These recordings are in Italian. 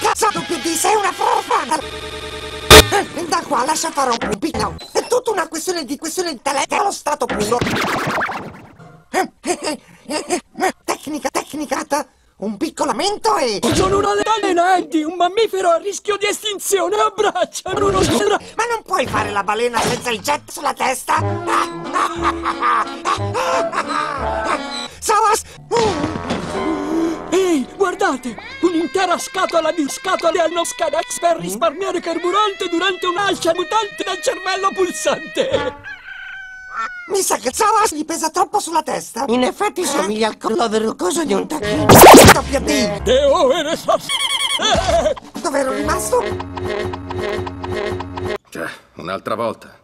Cazzo, WD, sei una farfalla! Da qua, lascia fare un pupino. È tutta una questione di intelletto allo stato puro. Tecnicata. Un piccolamento e... Sono una balena, Eddie, un mammifero a rischio di estinzione, abbraccia Bruno. Ma non puoi fare la balena senza il jet sulla testa? Savas! Ehi, guardate! Un'intera scatola di scatole hanno Scadax per risparmiare carburante durante un'alcia mutante dal cervello pulsante! Mi sa che Savas gli pesa troppo sulla testa. In effetti somiglia al collo verrucoso di un tacchino. WD! Dove ero rimasto? Un'altra volta.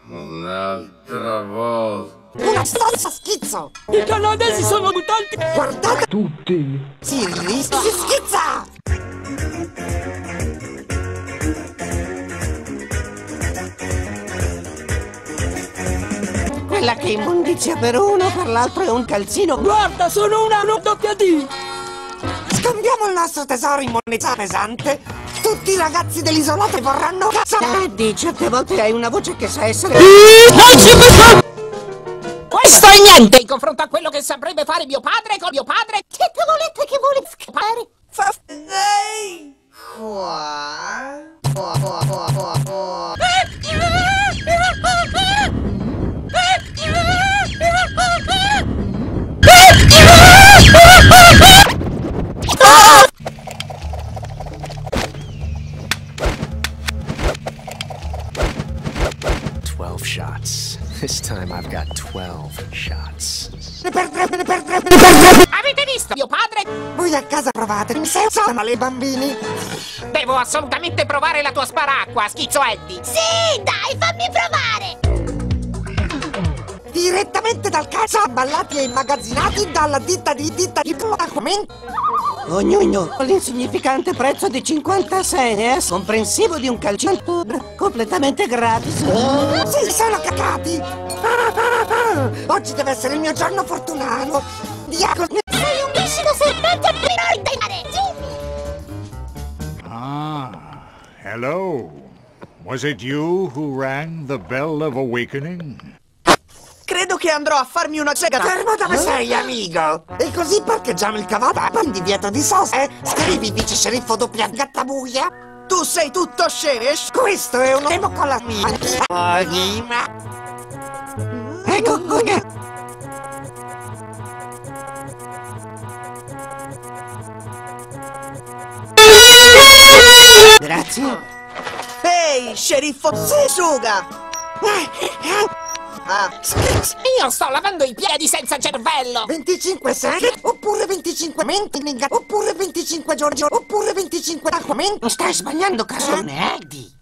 Un'altra volta. Una stazza schizzo! I canadesi sono mutanti! Guardate! Tutti! Si schizza! Quella che immondizia per uno, per l'altro è un calzino. Guarda, sono una WD! Scambiamo il nostro tesoro in moneta pesante. Tutti i ragazzi dell'isolato vorranno cazzo. Eddie, certe volte hai una voce che sa essere... Questo è niente in confronto a quello che saprebbe fare mio padre con mio padre. Che tavolette che vuole scappare? Shots. This time I've got 12 shots. Ne perdremo. Avete visto mio padre? Voi a casa provate, mi sei male bambini. Devo assolutamente provare la tua sparacqua, schizzo Eddie. Sì, dai, fammi provare! Direttamente dal cazzo abballati e immagazzinati dalla ditta di ognuno l'insignificante prezzo di 56, comprensivo di un calcetto completamente gratis. Sì, sono cacati! Oggi deve essere il mio giorno fortunato! Diavolo! Sei un vicino serpente a mare! Ah, hello. Was it you who rang the bell of awakening? Credo che andrò a farmi una sega. Fermo dove sei, amico! E così parcheggiamo il cavallo in divieto di sosta. Scrivi vice sceriffo doppia gattabuia. Tu sei tutto scerish? Questo è un demo con la mia. Ecco qui. Grazie. Ehi, sceriffo Suga! Io sto lavando i piedi senza cervello! 25 sere, oppure 25 menti, oppure 25 giorni, oppure 25 acquamenti. Stai sbagliando, casone, Eddie.